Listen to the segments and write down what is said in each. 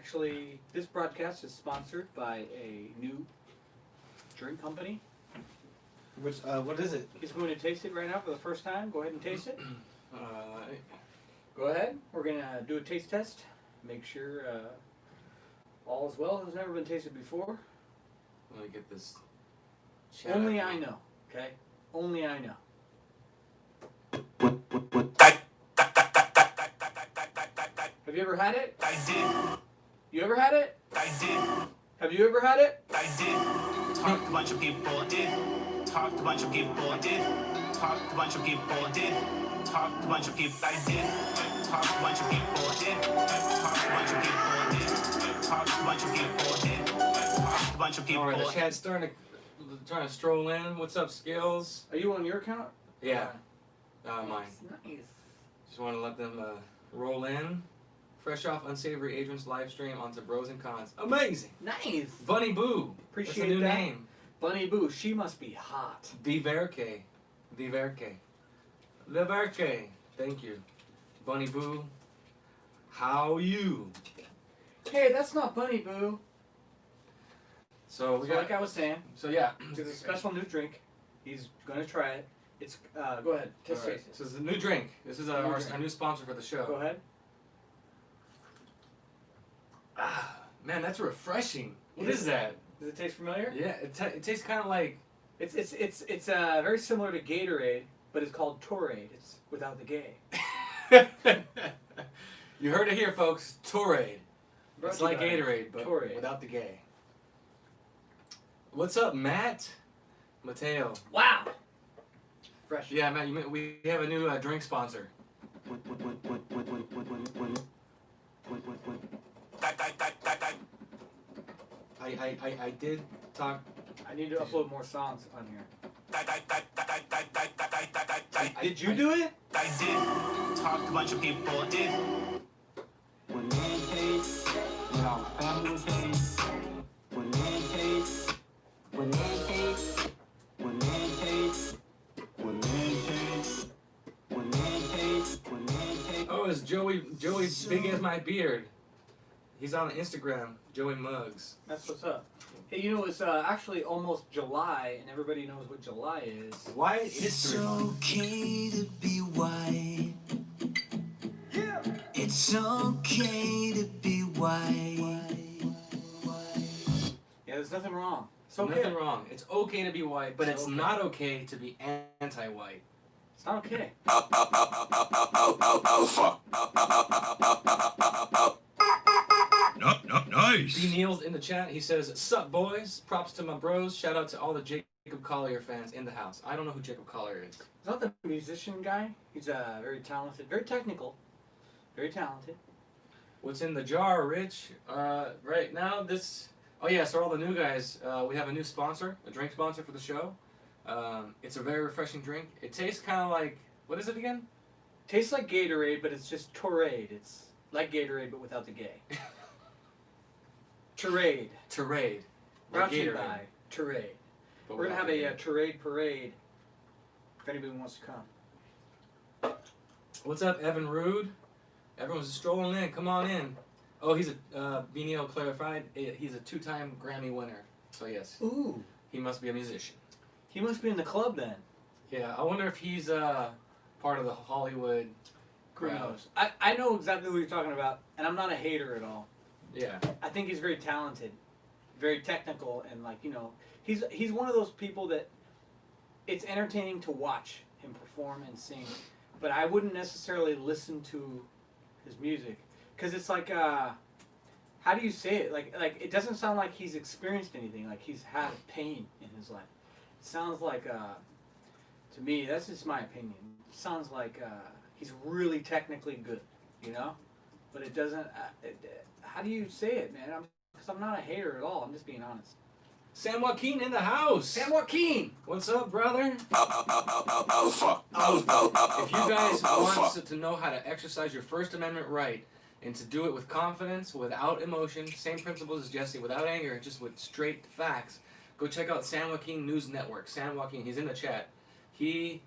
Actually, this broadcast is sponsored by a new drink company. Which, what is it? He's going to taste it right now for the first time. Go ahead and taste it. Go ahead. We're going to do a taste test. Make sure all is well. It's never been tasted before. Let me get this. Only I know, okay? Only I know. Have you ever had it? I did. You ever had it? I did. Have you ever had it? I did. Talked to a bunch of people. Did. Talked to a bunch of people. Did. Talked to a bunch of people. Did. Talked to a bunch of people. I did. Talked to a bunch of people. Did. Talked to a bunch of people. Did. Talked to a bunch of people. Did. Talked to a bunch of people. All right, the chat's trying to stroll in. What's up, Skills? Are you on your account? Yeah, mine. Nice. Just want to let them roll in. Fresh off Unsavory Agents live stream onto Bros and Cons. Amazing. Nice. Bunny Boo. Appreciate That's a new that. name. Bunny Boo, she must be hot. Viverke. Viverke. Thank you. Bunny Boo. How you? Hey, that's not Bunny Boo. So we got. Like I was saying, So yeah. there's a special new drink. He's gonna try it. It's go ahead, All taste right. it. This is a new drink. This is our new sponsor for the show. Go ahead. Ah, man, that's refreshing. What is that? Does it taste familiar? Yeah, it tastes kind of like. It's very similar to Gatorade, but it's called Torade. It's without the gay. You heard it here, folks. Torade. Brought It's to you like by Gatorade, but Torade. without the gay. What's up, Matt? Mateo. Wow. Fresh. Yeah, Matt. We have a new drink sponsor. I did talk. I need to upload more songs on here. Did you do it? I did. Talked to a bunch of people. Did. Oh, it's Joey big as my beard. He's on Instagram, Joey Muggs. That's what's up. Hey, you know, it's actually almost July, and everybody knows what July is. Why It's history? okay to be white. Yeah. It's okay to be white. Yeah, there's nothing wrong. It's okay. Nothing wrong. It's okay to be white, but it's okay. not okay to be anti-white. It's not okay. Nice. B Neil's in the chat. He says, "Sup, boys? Props to my bros. Shout out to all the Jacob Collier fans in the house." I don't know who Jacob Collier is. He's not the musician guy. He's very talented, very technical, very talented. What's in the jar, Rich? Right now, this. Oh yeah, so all the new guys, we have a new sponsor, a drink sponsor for the show. It's a very refreshing drink. It tastes kind of like, what is it again? Tastes like Gatorade, but it's just Torade. It's like Gatorade, but without the gay. Torade. Terade. Brought to you Gatorade, by Torade. but We're gonna without have the a gay. Torade parade. If anybody wants to come. What's up, Evan Rude? Everyone's just strolling in. Come on in. Oh, he's a Benio clarified. He's a 2-time Grammy winner. So yes, Ooh. he must be a musician. He must be in the club then. Yeah, I wonder if he's part of the Hollywood Who crowd. knows? I know exactly what you're talking about, and I'm not a hater at all. Yeah. I think he's very talented, very technical, and like, you know, he's one of those people that it's entertaining to watch him perform and sing, but I wouldn't necessarily listen to his music because it's like how do you say it? Like it doesn't sound like he's experienced anything, like he's had pain in his life. It sounds like to me, that's just my opinion. It sounds like he's really technically good, you know, but it doesn't. How do you say it, man? Because I'm not a hater at all. I'm just being honest. San Joaquin in the house. San Joaquin! What's up, brother? If you guys want to know how to exercise your First Amendment right and to do it with confidence, without emotion, same principles as Jesse, without anger, just with straight facts, go check out San Joaquin News Network. San Joaquin, he's in the chat. He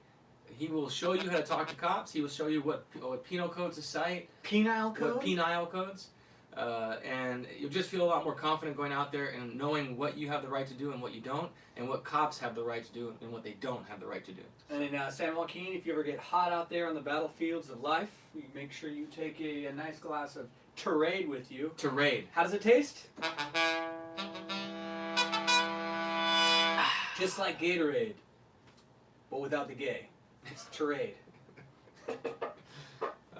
will show you how to talk to cops. He will show you what penal codes to cite, Penile what code? penile codes. And you'll just feel a lot more confident going out there and knowing what you have the right to do and what you don't, and what cops have the right to do and what they don't have the right to do. And in San Joaquin, if you ever get hot out there on the battlefields of life, you make sure you take a nice glass of Terade with you. Terade. How does it taste? Just like Gatorade, but without the gay. It's Terade.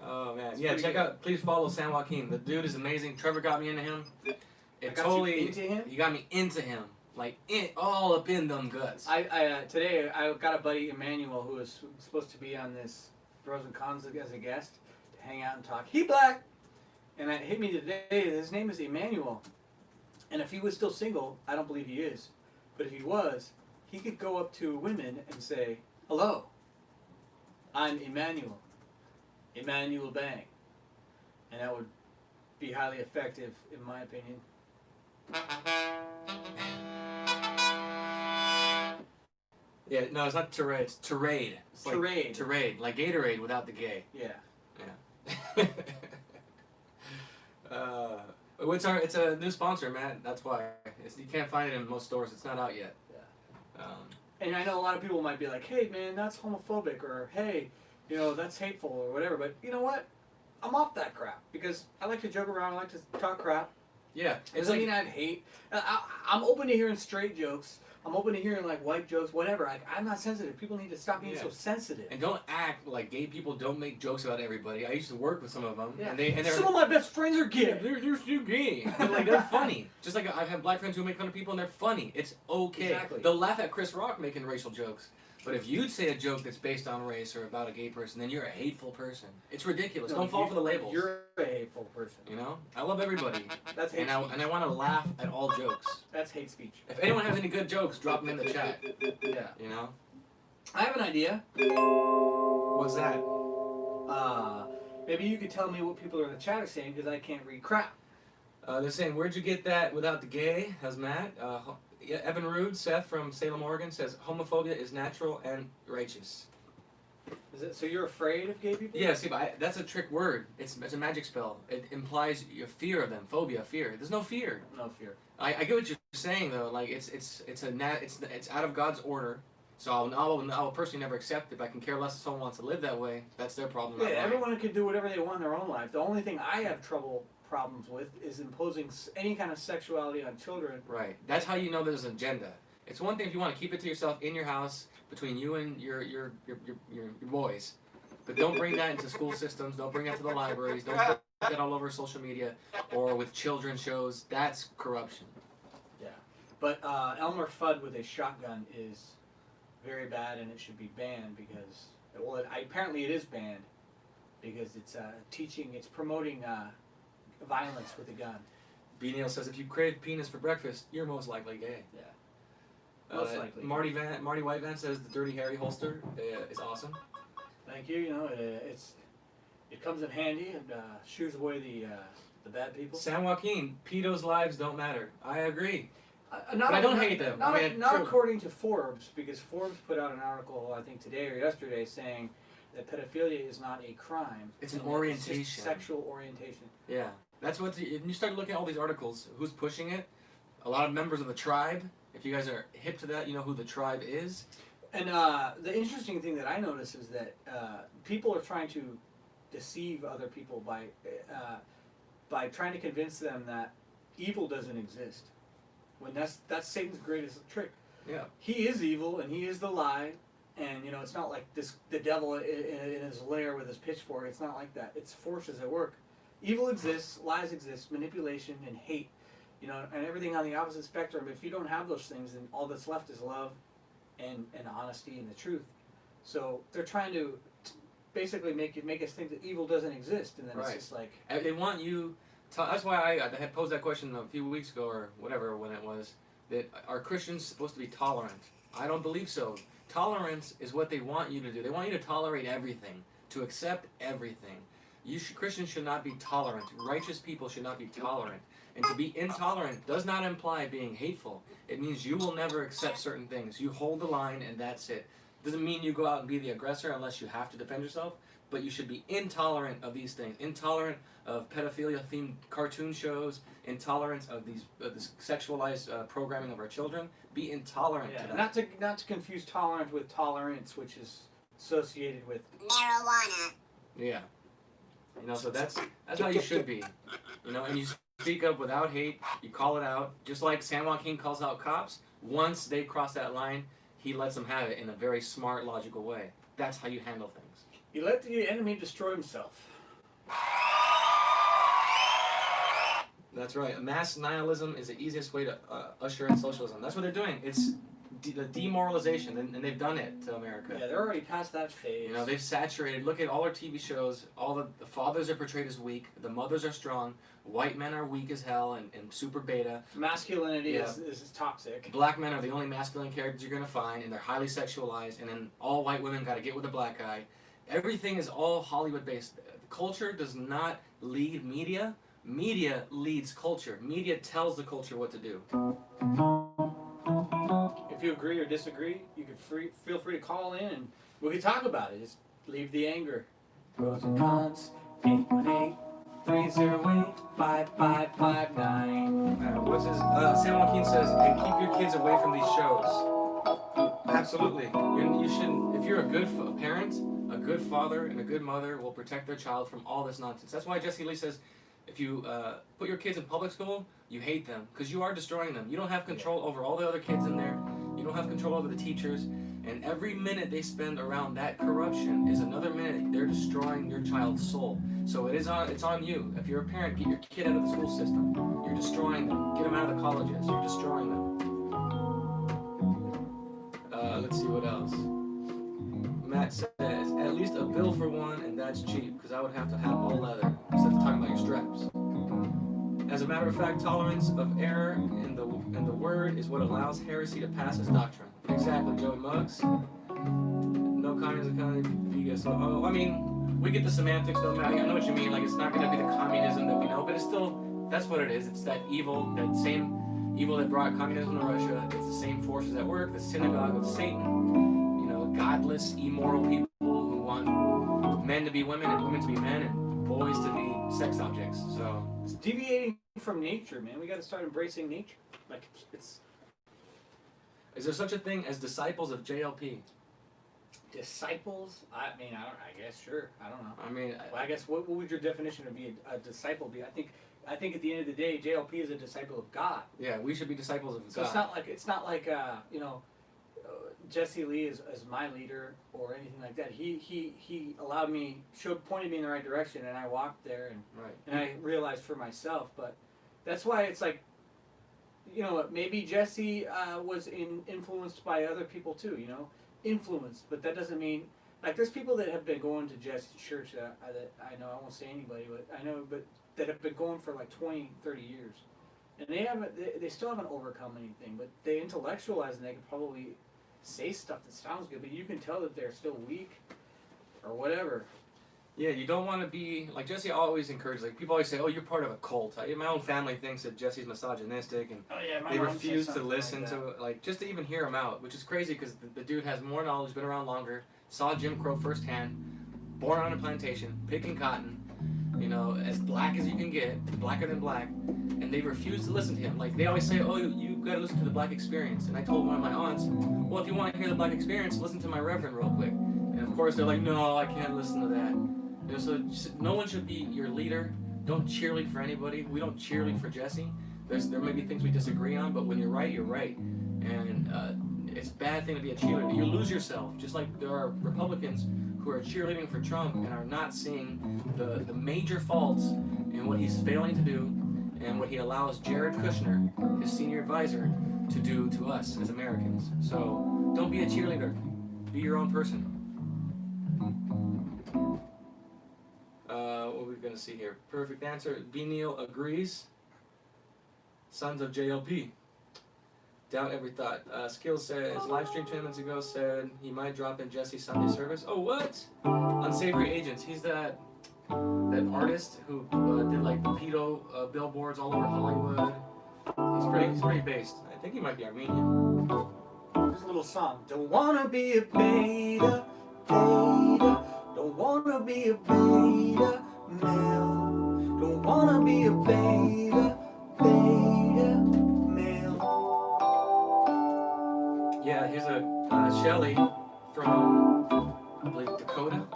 Oh man, It's yeah. pretty Check good. out. Please follow San Joaquin. The dude is amazing. Trevor got me into him. It got totally. you into him? You got me into him, like all up in them guts. Today I got a buddy Emmanuel who was supposed to be on this Pros and Cons as a guest to hang out and talk. He black, and it hit me today. His name is Emmanuel, and if he was still single, I don't believe he is, but if he was, he could go up to women and say, "Hello, I'm Emmanuel, Emmanuel Bang," and that would be highly effective in my opinion. Yeah, no, it's not Terade. It's Terade. It's like Terade. Terade, like Gatorade without the gay. Yeah. Yeah. It's a new sponsor, man. That's why you can't find it in most stores. It's not out yet. Yeah. And I know a lot of people might be like, "Hey, man, that's homophobic," or "Hey, that's hateful," or whatever. But you know what? I'm off that crap because I like to joke around. I like to talk crap. Yeah, It doesn't mean I have hate. I'm open to hearing straight jokes. I'm open to hearing like white jokes, whatever. I'm not sensitive. People need to stop being so sensitive. And don't act like gay people don't make jokes about everybody. I used to work with some of them, Yeah. and they're Some of my best friends are gay. they're still gay. But, like, they're funny. Just like I have black friends who make fun of people, and they're funny. It's okay. Exactly. They'll laugh at Chris Rock making racial jokes. But if you'd say a joke that's based on race or about a gay person, then you're a hateful person. It's ridiculous. No, Don't fall for the labels. You're a hateful person. I love everybody, That's hate and speech. I want to laugh at all jokes. That's hate speech. If anyone has any good jokes, drop them in the chat. Yeah. I have an idea. What's that? Maybe you could tell me what people are in the chat are saying because I can't read crap. They're saying, where'd you get that without the gay? How's Matt? Yeah, Evan Rude, Seth from Salem, Oregon, says homophobia is natural and righteous. Is it so you're afraid of gay people? Yeah, see, but that's a trick word. It's a magic spell. It implies your fear of them. Phobia, fear. There's no fear. No fear. I get what you're saying though. Like it's out of God's order. So I'll personally never accept it. But I can care less if someone wants to live that way. That's their problem. Yeah, not mine. everyone can do whatever they want in their own life. The only thing I have problems with is imposing any kind of sexuality on children. Right. That's how you know there's an agenda. It's one thing if you want to keep it to yourself in your house between you and your boys, but don't bring that into school systems. Don't bring that to the libraries. Don't put that all over social media or with children's shows. That's corruption. Yeah. But Elmer Fudd with a shotgun is very bad, and it should be banned because, well, apparently it is banned because it's it's promoting violence with a gun. B. Neal says if you crave penis for breakfast, you're most likely gay. Yeah. Most likely. Marty Whitevan says the Dirty Harry holster is awesome. Thank you. It comes in handy and shoos away the bad people. San Joaquin, pedos' lives don't matter. I agree. Not, But I don't hate them. Not, I mean, not true. according to Forbes, because Forbes put out an article, I think today or yesterday, saying that pedophilia is not a crime. It's an It's orientation. just sexual orientation. Yeah, that's what. If you start looking at all these articles, who's pushing it? A lot of members of the tribe. If you guys are hip to that, you know who the tribe is. And the interesting thing that I notice is that people are trying to deceive other people by trying to convince them that evil doesn't exist. When that's Satan's greatest trick. Yeah. He is evil and he is the lie, and it's not like the devil in his lair with his pitchfork. It's not like that. It's forces at work. Evil exists, lies exist, manipulation and hate, and everything on the opposite spectrum. If you don't have those things, then all that's left is love and honesty and the truth. So they're trying to basically make us think that evil doesn't exist, and then Right. it's just like They want you. That's why I had posed that question a few weeks ago or whatever when it was. That are Christians supposed to be tolerant? I don't believe so. Tolerance is what they want you to do. They want you to tolerate everything, to accept everything. Christians should not be tolerant. Righteous people should not be tolerant. And to be intolerant does not imply being hateful. It means you will never accept certain things. You hold the line and that's it. Doesn't mean you go out and be the aggressor unless you have to defend yourself, but you should be intolerant of these things. Intolerant of pedophilia-themed cartoon shows, intolerant of this sexualized programming of our children. Be intolerant to that. Not to confuse tolerant with tolerance, which is associated with marijuana. Yeah. You know, so that's how you should be. You know, and you speak up without hate. You call it out, just like San Joaquin calls out cops. Once they cross that line, he lets them have it in a very smart, logical way. That's how you handle things. you let the enemy destroy himself. That's right. Mass nihilism is the easiest way to usher in socialism. That's what they're doing. It's the demoralization, and they've done it to America. Yeah, they're already past that phase. You know, they've saturated. Look at all our TV shows. All the fathers are portrayed as weak. The mothers are strong. White men are weak as hell and super beta. Masculinity is toxic. Black men are the only masculine characters you're going to find, and they're highly sexualized. And then all white women got to get with a black guy. Everything is all Hollywood-based. Culture does not lead media. Media leads culture. Media tells the culture what to do. If you agree or disagree, you can feel free to call in and we can talk about it. Just leave the anger. Pros and cons, 818-308-5559. What's his? San Joaquin says, and keep your kids away from these shows. Absolutely. You shouldn't. If you're a good parent, a good father, and a good mother will protect their child from all this nonsense. That's why Jesse Lee says, if you put your kids in public school, you hate them because you are destroying them. You don't have control over all the other kids in there. You don't have control over the teachers. And every minute they spend around that corruption is another minute they're destroying your child's soul. So it's on you. If you're a parent, get your kid out of the school system. You're destroying them. Get them out of the colleges. You're destroying them. Let's see what else. Matt says, at least a bill for one, and that's cheap, because I would have to have all leather, instead of talking about your straps. As a matter of fact, tolerance of error in the word is what allows heresy to pass as doctrine. Exactly, Joey Muggs. No communism, kind of, so, I mean, we get the semantics, though, Matt. I know what you mean. Like, it's not going to be the communism that we know, but it's still, that's what it is. It's that evil, that same evil that brought communism to Russia. It's the same forces at work, the synagogue of Satan. Godless, immoral people who want men to be women and women to be men and boys to be sex objects. So it's deviating from nature, man. We got to start embracing nature. Like it's. Is there such a thing as disciples of JLP? Disciples? I mean, I guess sure. I don't know. I mean, well, I guess what would your definition of be a disciple be? I think at the end of the day, JLP is a disciple of God. Yeah, we should be disciples of God. So it's not like you know. Jesse Lee is my leader or anything like that. He allowed me, pointed me in the right direction, and I walked there, and I realized for myself. But that's why it's like, you know, maybe Jesse was influenced by other people too. You know, influenced, but that doesn't mean like there's people that have been going to Jesse's church that I know. I won't say anybody, but I know, but that have been going for like 20, 30 years, and they still haven't overcome anything. But they intellectualize, and they could probably say stuff that sounds good, but you can tell that they're still weak or whatever. Yeah, you don't want to be like Jesse. Always encourages, like people always say, "Oh, you're part of a cult." My own family thinks that Jesse's misogynistic, and they refuse to listen to just to even hear him out, which is crazy because the dude has more knowledge, been around longer, saw Jim Crow firsthand, born on a plantation, picking cotton, you know, as black as you can get, blacker than black, and they refuse to listen to him. Like they always say, "Oh, you got to listen to the black experience." And I told one of my aunts, "Well, if you want to hear the black experience, listen to my reverend real quick." And of course, they're like, "No, I can't listen to that." You know, so no one should be your leader. Don't cheerlead for anybody. We don't cheerlead for Jesse. There may be things we disagree on, but when you're right, you're right. And it's a bad thing to be a cheerleader. You lose yourself, just like there are Republicans who are cheerleading for Trump and are not seeing the major faults in what he's failing to do and what he allows Jared Kushner, his senior advisor, to do to us as Americans. So don't be a cheerleader. Be your own person. What are we going to see here? Perfect answer. B. Neal agrees. Sons of JLP. Doubt every thought. Skill says, live stream 10 minutes ago said he might drop in Jesse's Sunday service. Oh, what? Unsavory Agents. He's that artist who did like the pedo billboards all over Hollywood. He's pretty based. I think he might be Armenian. There's a little song. Don't wanna be a beta, beta. Don't wanna be a beta male. Don't wanna be a beta, beta male. Yeah, here's a Shelley from, I believe, Dakota.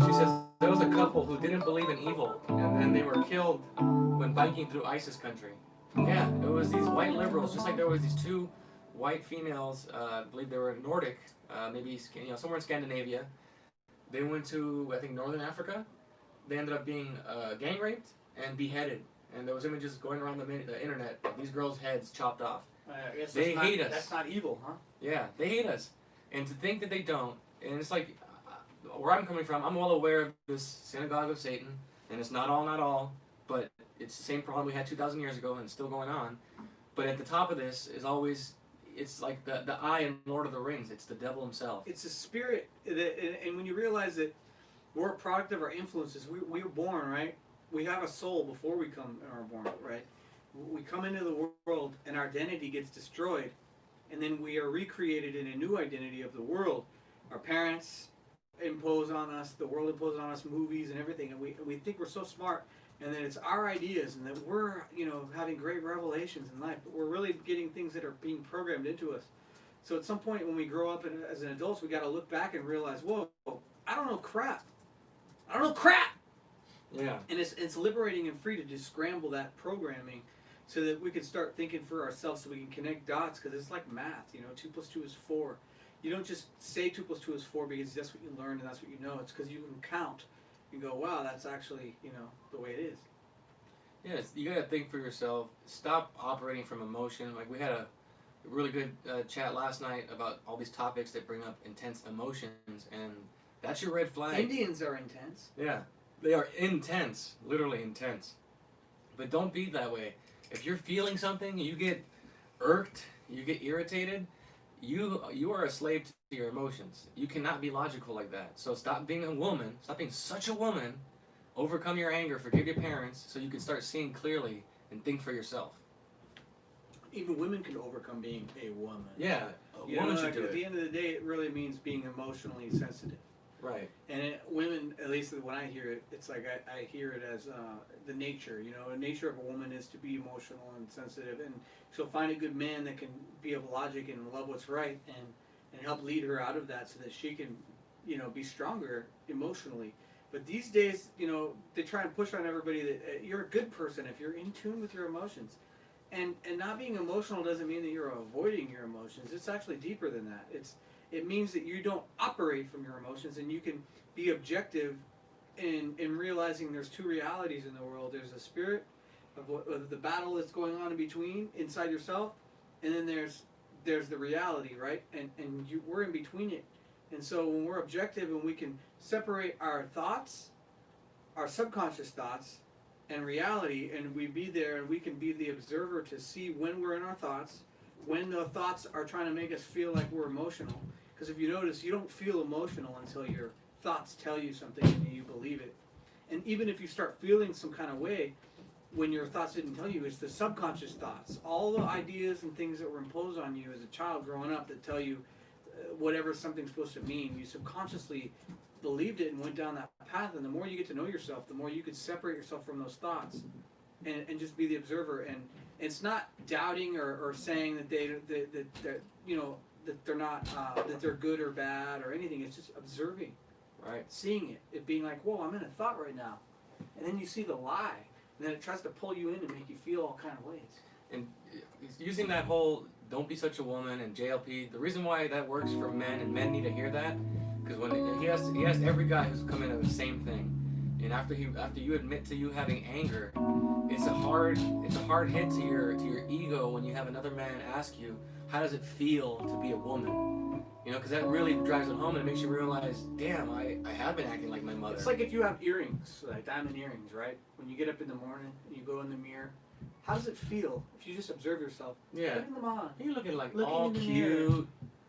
She says there was a couple who didn't believe in evil, and then they were killed when biking through ISIS country. Yeah, it was these white liberals, just like there was these two white females. I believe they were Nordic, maybe somewhere in Scandinavia. They went to, I think, Northern Africa. They ended up being gang raped and beheaded, and there was images going around the internet of these girls' heads chopped off. I guess They hate us. That's not evil, huh? Yeah, they hate us, and to think that they don't, and it's like, where I'm coming from, I'm well aware of this synagogue of Satan, and it's not all, but it's the same problem we had 2,000 years ago, and it's still going on. But at the top of this is always, it's like the eye in Lord of the Rings. It's the devil himself. It's a spirit, and when you realize that we're a product of our influences, we were born, right? We have a soul before we are born, right? We come into the world, and our identity gets destroyed, and then we are recreated in a new identity of the world. Our parents impose on us, the world imposes on us movies and everything, and we think we're so smart, and then it's our ideas, and that we're having great revelations in life, but we're really getting things that are being programmed into us. So at some point when we grow up as an adults, we got to look back and realize, whoa, I don't know crap. Yeah. And it's liberating and free to just scramble that programming so that we can start thinking for ourselves, so we can connect dots, because it's like math, 2 + 2 is 4. You don't just say 2 + 2 is 4 because that's what you learned and that's what you know. It's because you can count. You go, wow, that's actually, the way it is. Yes, you gotta think for yourself. Stop operating from emotion. Like, we had a really good chat last night about all these topics that bring up intense emotions, and that's your red flag. Indians are intense. Yeah, they are intense, literally intense. But don't be that way. If you're feeling something, you get irked, you get irritated, you are a slave to your emotions. You cannot be logical like that. So stop being a woman. Stop being such a woman. Overcome your anger. Forgive your parents, so you can start seeing clearly and think for yourself. Even women can overcome being a woman. Yeah, a woman should do At the it. end of the day, it really means being emotionally sensitive. Right. And women, at least when I hear it, it's like I hear it as the nature. The nature of a woman is to be emotional and sensitive, and she'll find a good man that can be of logic and love what's right, and help lead her out of that, so that she can, be stronger emotionally. But these days, they try and push on everybody that you're a good person if you're in tune with your emotions. And not being emotional doesn't mean that you're avoiding your emotions. It's actually deeper than that. It means that you don't operate from your emotions, and you can be objective in realizing there's two realities in the world. There's the spirit of the battle that's going on in between, inside yourself, and then there's the reality, right? And we're in between it. And so when we're objective and we can separate our thoughts, our subconscious thoughts, and reality, and we be there, and we can be the observer to see when we're in our thoughts, when the thoughts are trying to make us feel like we're emotional. Because if you notice, you don't feel emotional until your thoughts tell you something and you believe it. And even if you start feeling some kind of way, when your thoughts didn't tell you, it's the subconscious thoughts. All the ideas and things that were imposed on you as a child growing up that tell you whatever something's supposed to mean, you subconsciously believed it and went down that path. And the more you get to know yourself, the more you could separate yourself from those thoughts and just be the observer. And it's not doubting or saying that that they're not that they're good or bad or anything. It's just observing, Right. seeing it being like, whoa, I'm in a thought right now, and then you see the lie, and then it tries to pull you in and make you feel all kind of ways. And using that whole "don't be such a woman" and JLP, the reason why that works for men, and men need to hear that, because when he asked every guy who's come in the same thing, and after you admit to you having anger, it's a hard hit to your ego when you have another man ask you, how does it feel to be a woman? Because that really drives it home, and it makes you realize, damn, I have been acting like my mother. It's like if you have earrings, like diamond earrings, right? When you get up in the morning and you go in the mirror, how does it feel if you just observe yourself? Yeah. Putting them on. You're looking like Looking all in the cute. mirror.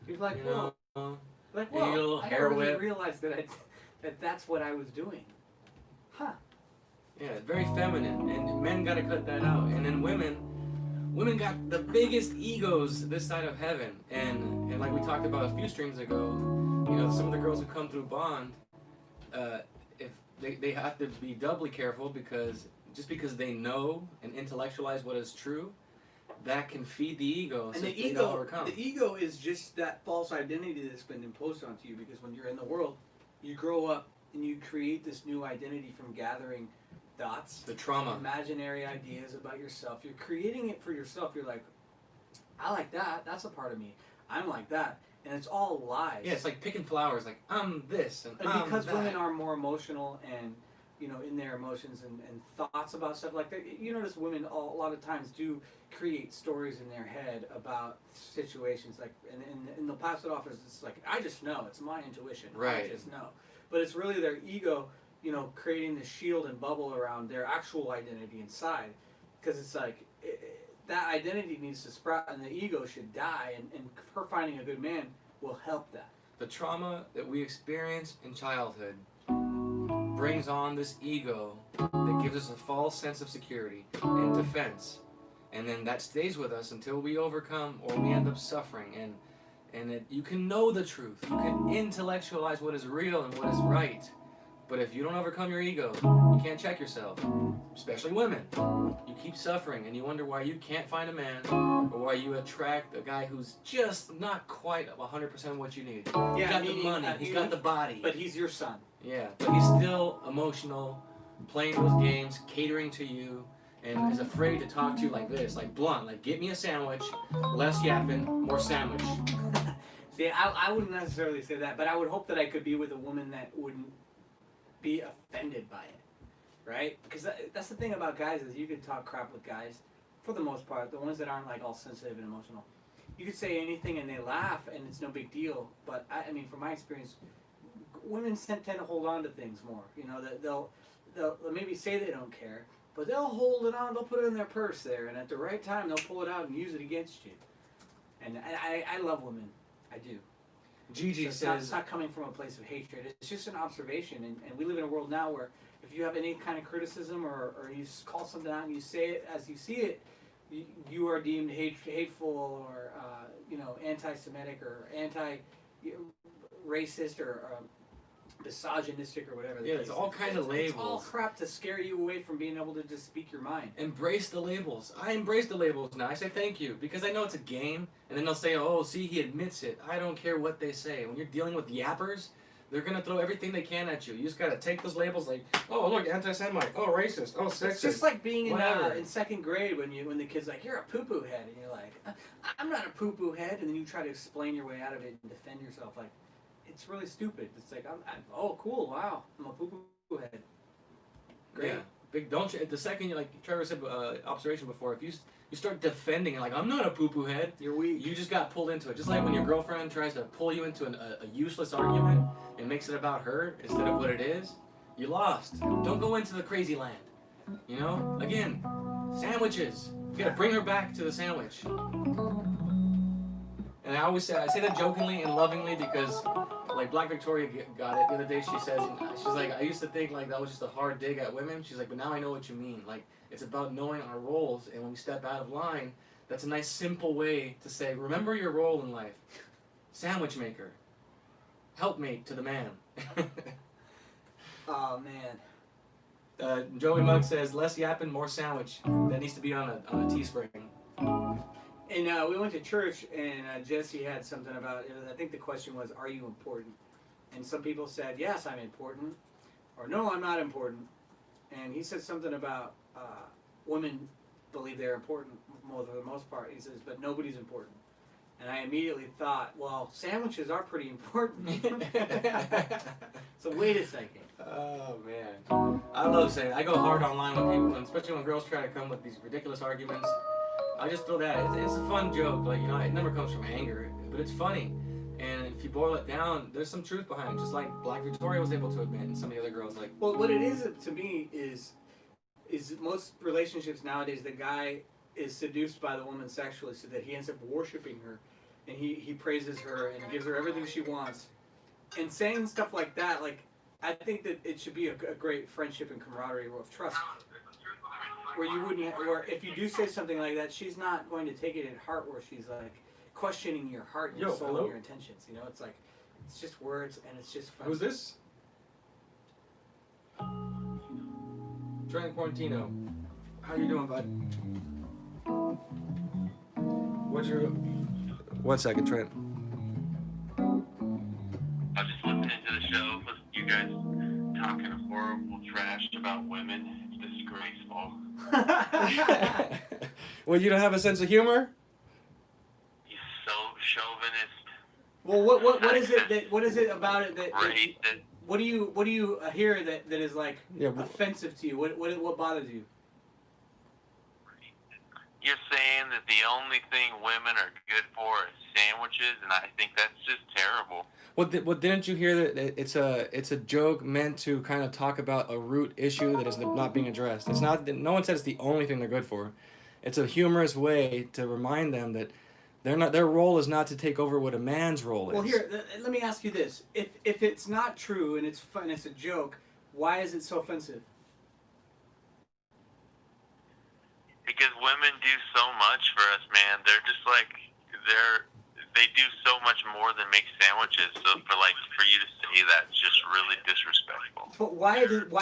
You're like, You whoa. know, Like, and you get a whoa. little I hair never really whip. realized that's what I was doing. Huh. Yeah, very feminine, and men gotta cut that out. And then women, women got the biggest egos this side of heaven, and like we talked about a few streams ago, you know, some of the girls who come through Bond, if they have to be doubly careful because just because they know and intellectualize what is true, that can feed the ego. And the ego is just that false identity that's been imposed onto you, because when you're in the world, you grow up and you create this new identity from gathering dots, the trauma, imaginary ideas about yourself. You're creating it for yourself. You're like, I like that. That's a part of me. I'm like that. And it's all lies. Yeah, it's like picking flowers. Like, I'm this and I'm because that. women are more emotional and, you know, in their emotions and thoughts about stuff like that. You notice women a lot of times do create stories in their head about situations, like, and they'll pass it off as it's like, I just know. It's my intuition. Right. I just know. But it's really their ego, you know, creating this shield and bubble around their actual identity inside. Because it's like, that identity needs to sprout and the ego should die, and her finding a good man will help that. The trauma that we experience in childhood brings on this ego that gives us a false sense of security and defense, and then that stays with us until we overcome or we end up suffering. And you can know the truth, you can intellectualize what is real and what is right, but if you don't overcome your ego, you can't check yourself. Especially women, you keep suffering and you wonder why you can't find a man, or why you attract a guy who's just not quite 100% what you need. Yeah, He's got the money, he's got the body, but he's your son. yeah, but he's still emotional, playing those games, catering to you, and is afraid to talk to you like this, like blunt, like get me a sandwich, less yapping, more sandwich. See, I wouldn't necessarily say that, but I would hope that I could be with a woman that wouldn't be offended by it, right? Because that's the thing about guys, is you can talk crap with guys, for the most part, the ones that aren't like all sensitive and emotional. You could say anything and they laugh and it's no big deal, but I mean, from my experience, women tend to hold on to things more. You know, that they'll maybe say they don't care, but they'll hold it on. They'll put it in their purse there, and at the right time, they'll pull it out and use it against you. And I love women. I do. Gigi so says it's not coming from a place of hatred. It's just an observation, and we live in a world now where if you have any kind of criticism or you call something out and you say it as you see it, you are deemed hateful or you know, anti-Semitic or anti-racist or misogynistic or whatever. Yeah, it's all kind of labels. It's all crap to scare you away from being able to just speak your mind. Embrace the labels. I embrace the labels now. I say thank you because I know it's a game, and then they'll say, "Oh, see, he admits it." I don't care what they say. When you're dealing with yappers, they're gonna throw everything they can at you. You just gotta take those labels, like, "Oh, look, anti-Semite. Oh, racist. Oh, sexist." It's just like being whatever. in second grade when the kid's like, "You're a poo-poo head," and you're like, "I'm not a poo-poo head," and then you try to explain your way out of it and defend yourself. Like, it's really stupid. It's like, oh, cool, wow, I'm a poo-poo head. Great. Yeah. Big. Don't you? The second you, like Trevor said, observation before, if you start defending it, like, "I'm not a poo-poo head," You're weak. you just got pulled into it. Just like when your girlfriend tries to pull you into a useless argument and makes it about her instead of what it is, you lost. Don't go into the crazy land. You know? Again, sandwiches. You gotta bring her back to the sandwich. And I always say, I say that jokingly and lovingly because, like, Black Victoria got it the other day. She says, she's like, I used to think like that was just a hard dig at women. She's like, but now I know what you mean. Like, it's about knowing our roles, and when we step out of line, that's a nice simple way to say, remember your role in life. Sandwich maker. Helpmate to the man. Oh man. Joey Mugg says, less yapping, more sandwich. That needs to be on a Teespring. And we went to church, and Jesse had something about, I think the question was, are you important? And some people said, yes, I'm important, or no, I'm not important. And he said something about women believe they're important for the most part. He says, but nobody's important. And I immediately thought, well, sandwiches are pretty important. So wait a second. Oh man, I love saying, I go hard online with people, and especially when girls try to come with these ridiculous arguments. I just throw that. It's a fun joke, like, you know, it never comes from anger, but it's funny. And if you boil it down, there's some truth behind it, just like Black Victoria was able to admit, and some of the other girls, like. Well, what it is to me is most relationships nowadays, the guy is seduced by the woman sexually, so that he ends up worshiping her, and he praises her and gives her everything she wants, and saying stuff like that. Like, I think that it should be a great friendship and camaraderie of trust. where you wouldn't, where if you do say something like that, she's not going to take it at heart, where she's like questioning your heart, your soul, and your intentions. You know, it's like it's just words and it's just fun. Who's this? Trent Quarantino. How you doing, bud? What's your... 1 second, Trent. I was just listening to the show, listening to you guys talking horrible trash about women. It's disgraceful. Well, you don't have a sense of humor? He's so chauvinist. Well, what is it that what is it about it that Racist. what do you hear that is like Yeah, but- offensive to you? What bothers you? You're saying that the only thing women are good for is sandwiches, and I think that's just terrible. Well, didn't you hear that it's a joke meant to kind of talk about a root issue that is not being addressed? It's not. No one said it's the only thing they're good for. It's a humorous way to remind them that they're not. Their role is not to take over what a man's role is. Well, here, let me ask you this: if it's not true and it's fun, it's a joke, why is it so offensive? Because women do so much for us, man. They're just like, they do so much more than make sandwiches. So for you to say that's just really disrespectful. But why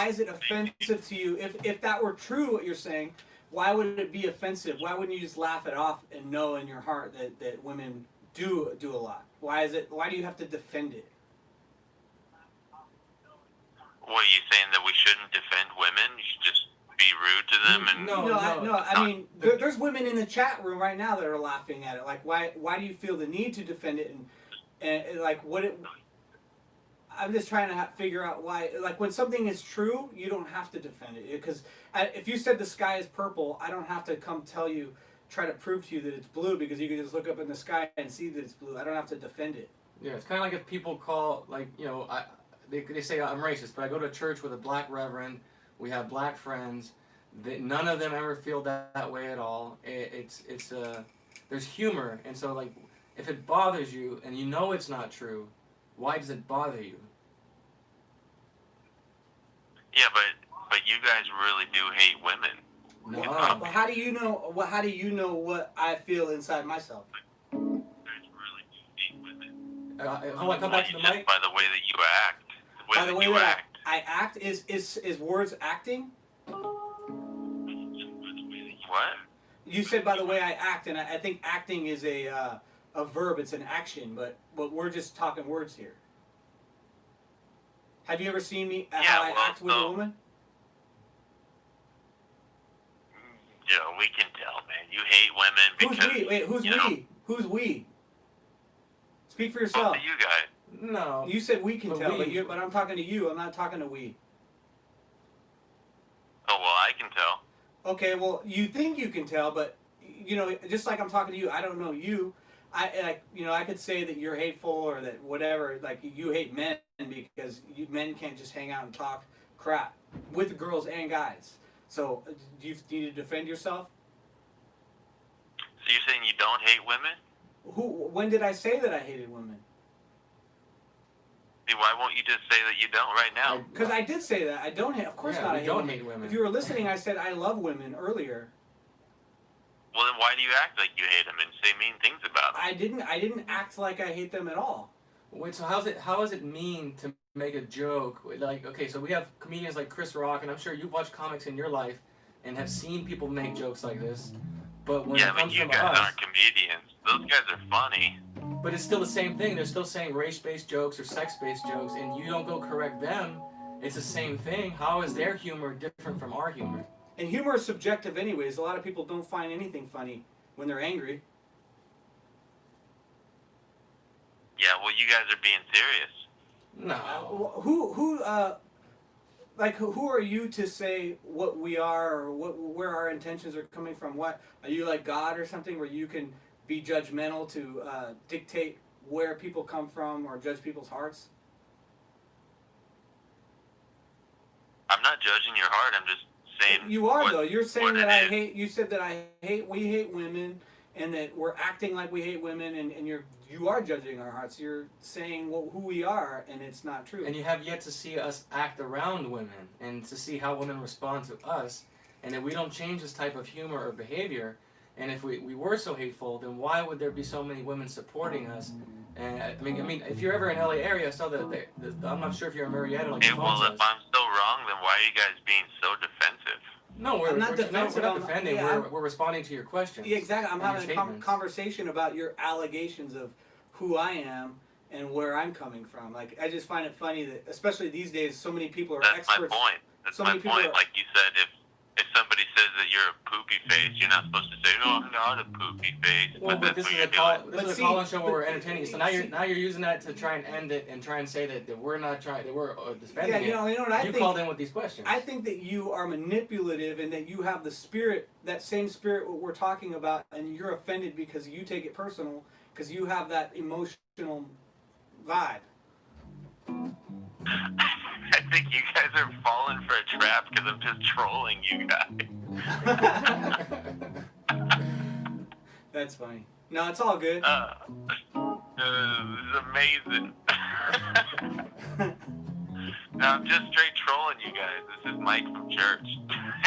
is it offensive to you? If that were true, what you're saying, why would it be offensive? Why wouldn't you just laugh it off and know in your heart that women do a lot? Why do you have to defend it? What, are you saying that we shouldn't defend women? You should just be rude to them? And No. I mean, there's women in the chat room right now that are laughing at it. Like, why do you feel the need to defend it? And like, I'm just trying to figure out why. Like, when something is true, you don't have to defend it. Because if you said the sky is purple, I don't have to try to prove to you that it's blue, because you can just look up in the sky and see that it's blue. I don't have to defend it. Yeah, it's kind of like if people call, like, you know, they say I'm racist, but I go to a church with a black reverend. We have black friends. None of them ever feel that way at all. There's humor, and so like, if it bothers you and you know it's not true, why does it bother you? yeah, but you guys really do hate women. No. Well, how do you know? How do you know what I feel inside myself? You guys really do hate women. Hold on, come back to the Just mic. by the way that you act. By the way you that act. I act is words acting? What? You said by the way I act, and I think acting is a verb. It's an action, but we're just talking words here. Have you ever seen me how I act with a woman? Yeah, we can tell, man. You hate women because... Who's we? Wait, who's you know, we? Who's we? Speak for both yourself. of you guys. No. You said we can But tell, we- but I'm talking to you. I'm not talking to we. Oh, well, I can tell. Okay, well, you think you can tell, but you know, just like I'm talking to you, I don't know you. I could say that you're hateful or that whatever. Like, you hate men because men can't just hang out and talk crap with girls and guys. So, do you need to defend yourself? So you're saying you don't hate women? When did I say that I hated women? See, why won't you just say that you don't right now? Because I did say that. I don't hate. Of course Yeah, not. we I hate don't women. hate women. If you were listening, I said I love women earlier. Well, then why do you act like you hate them and say mean things about them? I didn't act like I hate them at all. Wait, so how is it mean to make a joke? Like, okay, so we have comedians like Chris Rock, and I'm sure you've watched comics in your life and have seen people make jokes like this. But when Yeah, it but comes you from guys us, aren't comedians. Those guys are funny. but it's still the same thing. They're still saying race-based jokes or sex-based jokes, and you don't go correct them. It's the same thing. How is their humor different from our humor? And humor is subjective anyways. A lot of people don't find anything funny when they're angry. Yeah, well, you guys are being serious. No. Who are you to say what we are or where our intentions are coming from? What are you, like God or something, where you can be judgmental to dictate where people come from or judge people's hearts? I'm not judging your heart. I'm just saying. You are, what- though. You're saying what that it I is. hate. You said that we hate women, and that we're acting like we hate women, and you are judging our hearts. You're saying who we are, and it's not true. And you have yet to see us act around women and to see how women respond to us. And if we don't change this type of humor or behavior, and if we were so hateful, then why would there be so many women supporting us? And I mean, if you're ever in LA area, I saw that I'm not sure if you're in Marietta, like the phone Well, says. if I'm so wrong, then why are you guys being so defensive? No, we're not defending. Yeah, we're responding to your questions. Yeah, exactly. I'm having a statements. conversation about your allegations of who I am and where I'm coming from. Like, I just find it funny that, especially these days, so many people are That's experts. my point. That's so my many people point. are- Like you said, if somebody says that you're a poopy face, you're not supposed to say, "No, I'm not a poopy face." Well, but that's this what is you're a call. doing. This is a call-in show where we're entertaining. So now you're using that to try and end it and try and say that we're not trying that we're defending Yeah, it. you know what I You think? called in with these questions. I think that you are manipulative and that you have the spirit, that same spirit what we're talking about, and you're offended because you take it personal because you have that emotional vibe. I think you guys are falling for a trap because I'm just trolling you guys. That's funny. No, it's all good. This is amazing. No, I'm just straight trolling you guys. This is Mike from church.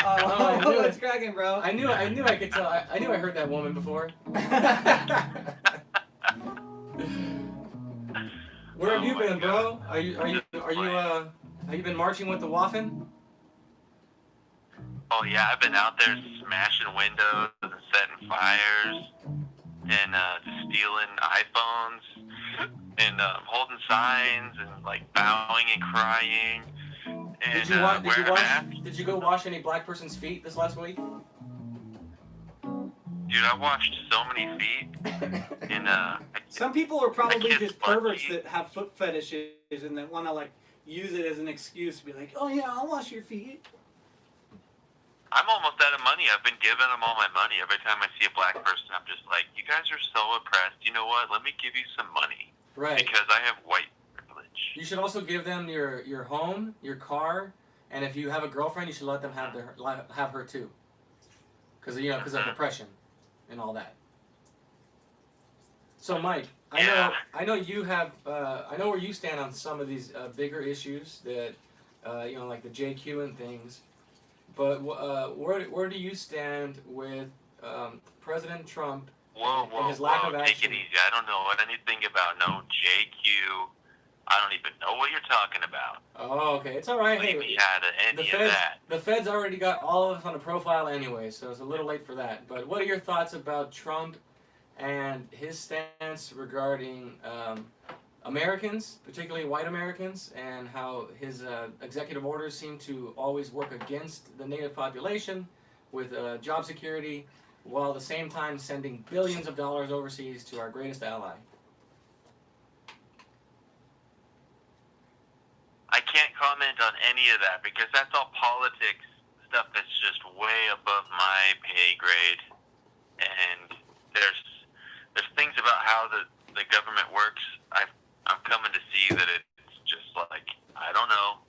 I knew it's it. cracking, bro. I knew I could tell. I knew I heard that woman before. Where have you been, bro? Have you been marching with the Waffen? Oh yeah, I've been out there smashing windows and setting fires and stealing iPhones and holding signs and like bowing and crying and wearing a mask. Did you go wash any black person's feet this last week? Dude, I washed so many feet and Some people are probably kissed just butt perverts feet. that have foot fetishes and that want to like use it as an excuse to be like, oh yeah, I'll wash your feet. I'm almost out of money. I've been giving them all my money. Every time I see a black person, I'm just like, you guys are so oppressed. You know what? Let me give you some money. Right. Because I have white privilege. You should also give them your home, your car, and if you have a girlfriend, you should let them have her too. Because of oppression and all that. So Mike, I know you have I know where you stand on some of these bigger issues that like the JQ and things. But where do you stand with President Trump and his lack of action? Take it easy. I don't know anything about no JQ. I don't even know what you're talking about. Oh, okay. It's all right. Leave me out of any of that. The Fed's already got all of us on a profile anyway, so it's a little late for that. But what are your thoughts about Trump and his stance regarding Americans, particularly white Americans, and how his executive orders seem to always work against the native population with job security, while at the same time sending billions of dollars overseas to our greatest ally? I can't comment on any of that because that's all politics stuff that's just way above my pay grade. And there's things about how the government works. I'm coming to see that it's just like, I don't know.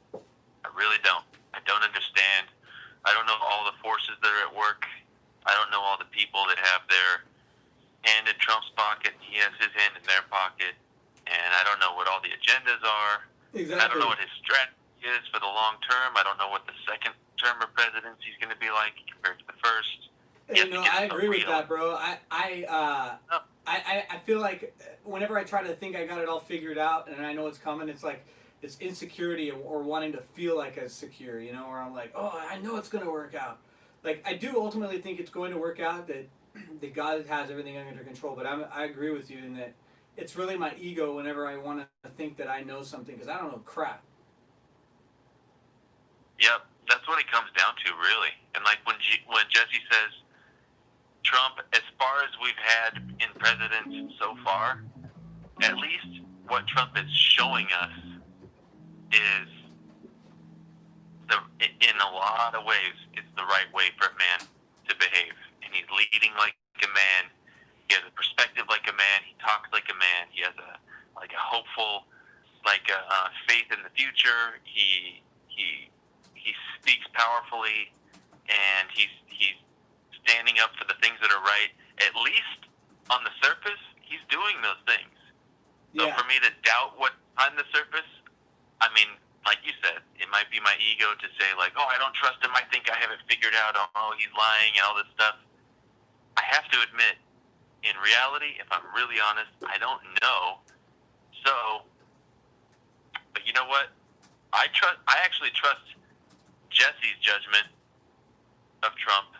I really don't. I don't understand. I don't know all the forces that are at work. I don't know all the people that have their hand in Trump's pocket and he has his hand in their pocket. And I don't know what all the agendas are. Exactly. I don't know what his strategy is for the long term. I don't know what the second term of presidency is going to be like compared to the first. I agree with that, bro. I feel like whenever I try to think I got it all figured out and I know it's coming, it's like it's insecurity or wanting to feel like it's secure, where I'm like, oh, I know it's going to work out. Like, I do ultimately think it's going to work out, that God has everything under control, but I agree with you in that it's really my ego whenever I want to think that I know something, because I don't know crap. Yep, that's what it comes down to, really. And like when Jesse says, Trump, as far as we've had in presidents so far, at least what Trump is showing us is in a lot of ways, it's the right way for a man to behave. And he's leading like a man. He has a perspective like a man. He talks like a man. He has a hopeful, faith in the future. He speaks powerfully, and he's standing up for the things that are right. At least on the surface, he's doing those things. So Yeah. for me to doubt what's on the surface, I mean, like you said, it might be my ego to say like, oh, I don't trust him. I think I have it figured out. Oh, he's lying and all this stuff. I have to admit, in reality, if I'm really honest, I don't know. So, but you know what? I actually trust Jesse's judgment of Trump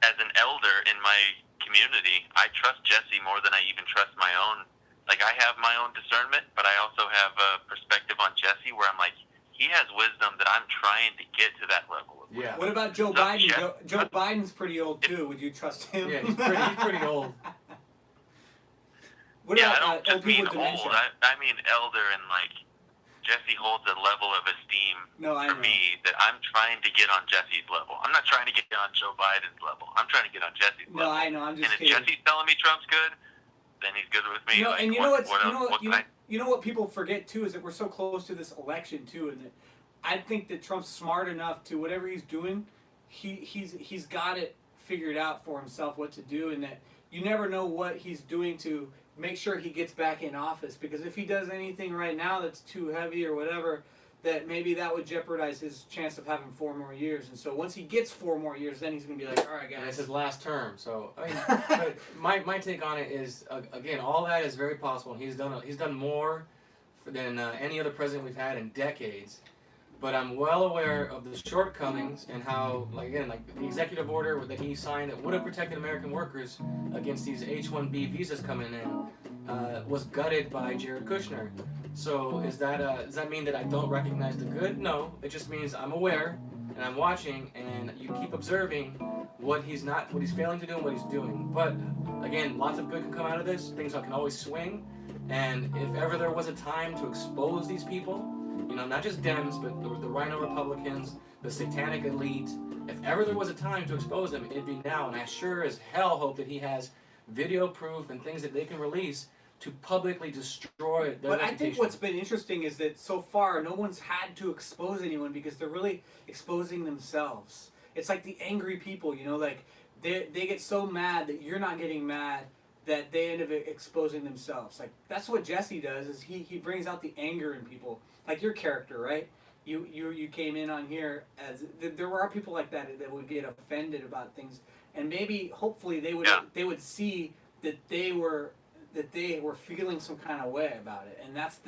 as an elder in my community. I trust Jesse more than I even trust my own. Like, I have my own discernment, but I also have a perspective on Jesse where I'm like, he has wisdom that I'm trying to get to that level of wisdom. Yeah. What about Joe So, Biden? yeah. Joe Biden's pretty old too. Would you trust him? Yeah, he's pretty old. What Yeah, I about don't just people mean with dementia? old. I mean elder, and like Jesse holds a level of esteem No, I for know. me that I'm trying to get on Jesse's level. I'm not trying to get on Joe Biden's level. I'm trying to get on Jesse's No, level. I know. I'm And just if kidding. Jesse's telling me Trump's good, then he's good with me. No, like, and you know what, what's what you else? know What you can know, you know what people forget too is that we're so close to this election too, and that I think that Trump's smart enough to whatever he's doing, he's got it figured out for himself what to do, and that you never know what he's doing to make sure he gets back in office. Because if he does anything right now that's too heavy or whatever, that maybe that would jeopardize his chance of having 4 more years. And so once he gets 4 more years, then he's gonna be like, all right, And it's guys. his last term, so I mean, but my take on it is again, all that is very possible. He's done more than any other president we've had in decades. But I'm well aware of the shortcomings and how, like again, like the executive order that he signed that would have protected American workers against these H-1B visas coming in was gutted by Jared Kushner. So does that mean that I don't recognize the good? No, it just means I'm aware and I'm watching, and you keep observing what he's failing to do and what he's doing. But again, lots of good can come out of this. Things can always swing, and if ever there was a time to expose these people, you know, not just Dems, but the Rhino Republicans, the satanic elite. If ever there was a time to expose them, it'd be now. And I sure as hell hope that he has video proof and things that they can release to publicly destroy their But I reputation. think what's been interesting is that so far no one's had to expose anyone because they're really exposing themselves. It's like the angry people, you know, like they get so mad that you're not getting mad that they end up exposing themselves. Like that's what Jesse does is he brings out the anger in people. Like your character, right? You came in on here as there are people like that would get offended about things, and maybe hopefully they would see that they were feeling some kind of way about it, and that's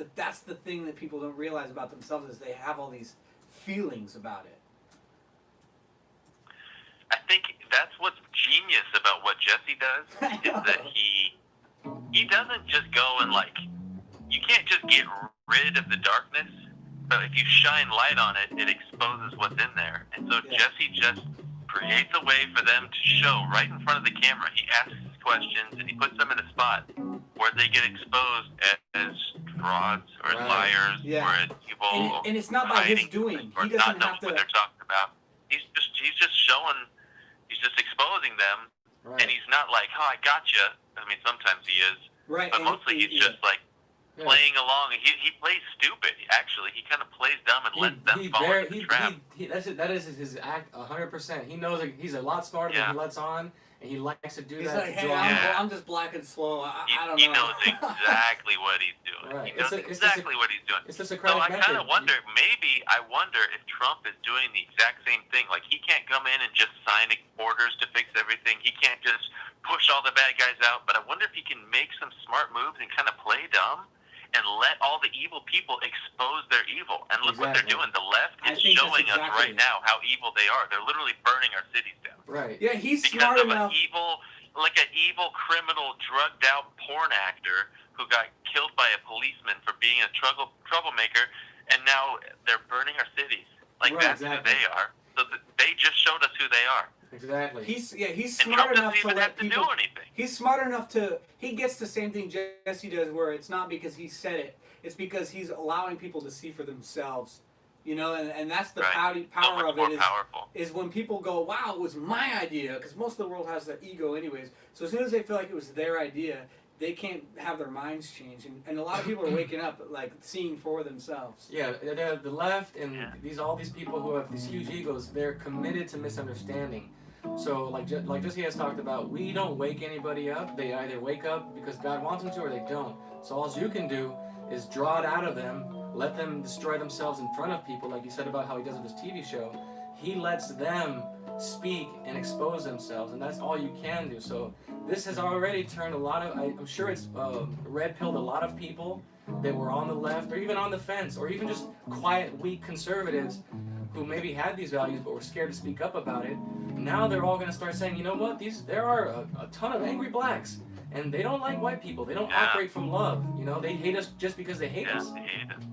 the thing that people don't realize about themselves is they have all these feelings about it. I think that's what's genius about what Jesse does is that he doesn't just go and like, you can't just get rid of the darkness, but if you shine light on it, it exposes what's in there. And so Jesse just creates a way for them to show right in front of the camera. He asks questions and he puts them in a spot where they get exposed as frauds or as liars or as evil, and it's not by his doing. Or He not doesn't knowing have to. what they're talking about. He's just showing. He's just exposing them, and he's not like, "Oh, I gotcha." I mean, sometimes he is, Right, but and mostly he's just like playing along. He plays stupid. Actually, he kind of plays dumb and lets them fall into the trap. That is his act 100%. He knows that he's a lot smarter than he lets on, and he likes to do He's that. like, hey, I'm just black and slow. I don't know. He knows exactly what he's doing. Right. He knows It's exactly what he's doing. It's the So Socratic I kind method. of wonder, I wonder if Trump is doing the exact same thing. Like, he can't come in and just sign orders to fix everything. He can't just push all the bad guys out. But I wonder if he can make some smart moves and kind of play dumb and let all the evil people expose their evil. And look what they're doing. The left is showing us right now how evil they are. They're literally burning our cities down. Right. Yeah, he's Because smart of enough. an evil criminal, drugged out porn actor who got killed by a policeman for being a troublemaker, and now they're burning our cities. Like, that's who they are. So they just showed us who they are. Exactly. He's And smart Trump enough doesn't to even let have to people. do anything. He's smart enough to. He gets the same thing Jesse does, where it's not because he said it. It's because he's allowing people to see for themselves. You know, and that's the power so much of more it. Powerful. Is when people go, "Wow, it was my idea," because most of the world has that ego, anyways. So as soon as they feel like it was their idea, they can't have their minds change, and a lot of people are waking up, like seeing for themselves. Yeah, the left and all these people who have these huge egos, they're committed to misunderstanding. So like Jesse has talked about, we don't wake anybody up. They either wake up because God wants them to, or they don't. So all you can do is draw it out of them, let them destroy themselves in front of people, like you said about how he does with his TV show. He lets them speak and expose themselves, and that's all you can do. So this has already turned a lot of, I'm sure it's red-pilled a lot of people that were on the left or even on the fence, or even just quiet, weak conservatives who maybe had these values but were scared to speak up about it. Now they're all going to start saying, you know what, there are a ton of angry blacks, and they don't like white people. They don't operate from love. You know, they hate us just because they hate us. They hate us.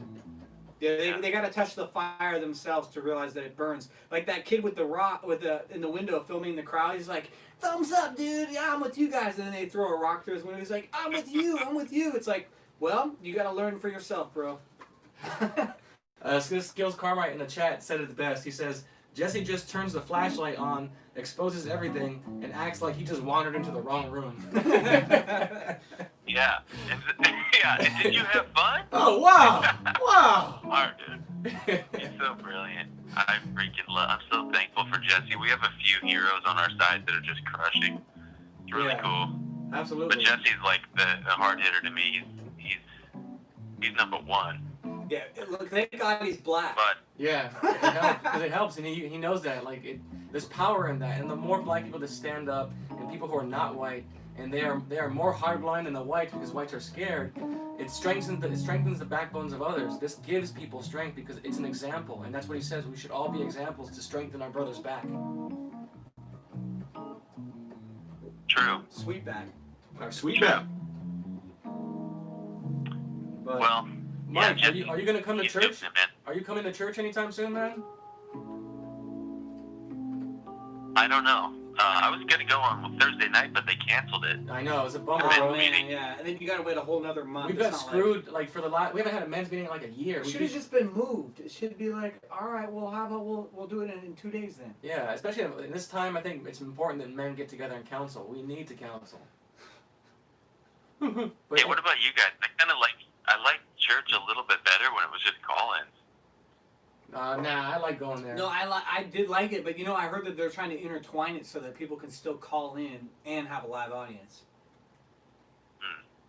Yeah, they got to touch the fire themselves to realize that it burns. Like that kid with the rock, in the window filming the crowd. He's like, "Thumbs up, dude! Yeah, I'm with you guys." And then they throw a rock through his window. He's like, "I'm with you! I'm with you!" It's like, well, you got to learn for yourself, bro. Skills Carmite in the chat said it the best. He says, Jesse just turns the flashlight on, exposes everything, and acts like he just wandered into the wrong room. Yeah. And did you have fun? Oh, wow! Wow! Smart, dude. He's so brilliant. I freaking love. I'm so thankful for Jesse. We have a few heroes on our side that are just crushing. It's really cool. Absolutely. But Jesse's like the hard hitter to me. He's number one. Yeah, look, thank God he's black. But Yeah, it helps, because it helps, and he knows that. Like, there's power in that, and the more black people that stand up, and people who are not white, and they are more hardline than the whites because whites are scared. It strengthens the backbones of others. This gives people strength because it's an example, and that's what he says. We should all be examples to strengthen our brothers' back. true. Sweet back. Our sweet back. But, Well, Mike, Jesse, are you gonna come to he's church? doing it, man. Are you coming to church anytime soon, man? I don't know. I was gonna go on Thursday night, but they canceled it. I know, it's a bummer, Oh, bro. Man, yeah, and then you gotta wait a whole nother month. We've got screwed, like, for the last. We haven't had a men's meeting in like a year. It should have just been moved. It should be like, all right, well, how about we'll do it in 2 days then. Yeah, especially in this time, I think it's important that men get together and counsel. We need to counsel. But Hey, what about you guys? I liked church a little bit better when it was just call-ins. nah, I like going there. No, I did like it, but I heard that they're trying to intertwine it so that people can still call in and have a live audience.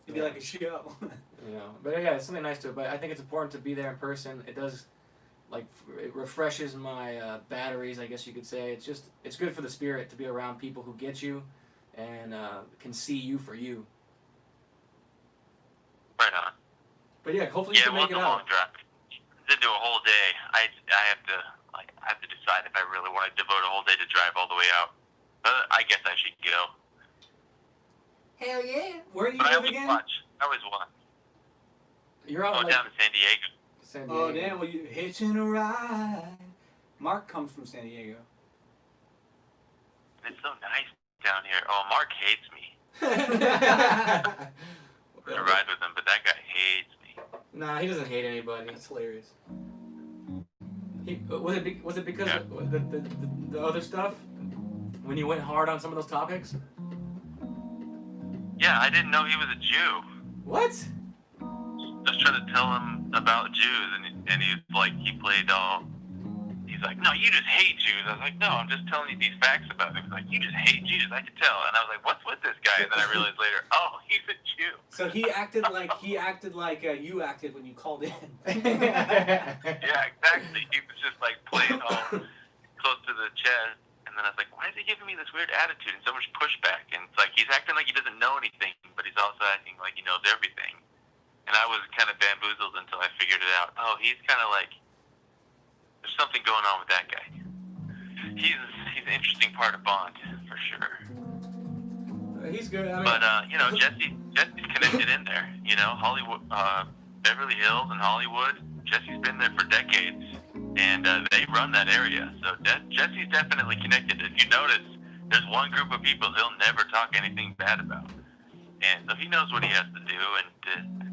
It'd be like a show. But yeah, it's something nice to it. But I think it's important to be there in person. It does, like, it refreshes my batteries, I guess you could say. It's good for the spirit to be around people who get you and can see you for you. Right on. But yeah, hopefully you Yeah, can it was make it a long out. drive. To do a whole day, I have to decide if I really want to devote a whole day to drive all the way out. I guess I should go. Hell yeah! Where do you But I live always again? watch. I always watch. You're out like Down in San Diego. San Diego. Oh damn! Well, you hitching a ride. Mark comes from San Diego. It's so nice down here. Oh, Mark hates me. To ride with him, but that guy hates me. Nah, he doesn't hate anybody. That's hilarious. Was it because of the other stuff? When you went hard on some of those topics? Yeah, I didn't know he was a Jew. What? I was trying to tell him about Jews, and he was like, he's like, no, you just hate Jews. I was like, no, I'm just telling you these facts about them. He's like, you just hate Jews. I could tell. And I was like, what's with this guy? And then I realized later, oh, he's a Jew. So he acted like you acted when you called in. Yeah, exactly. He was just like playing all close to the chest. And then I was like, why is he giving me this weird attitude and so much pushback? And it's like he's acting like he doesn't know anything, but he's also acting like he knows everything. And I was kind of bamboozled until I figured it out. Oh, he's kind of like, there's something going on with that guy. He's an interesting part of Bond, for sure. He's good. I mean, But, Jesse's connected in there. Hollywood, Beverly Hills and Hollywood, Jesse's been there for decades. And they run that area. So Jesse's definitely connected. If you notice, there's one group of people he'll never talk anything bad about. And so he knows what he has to do. And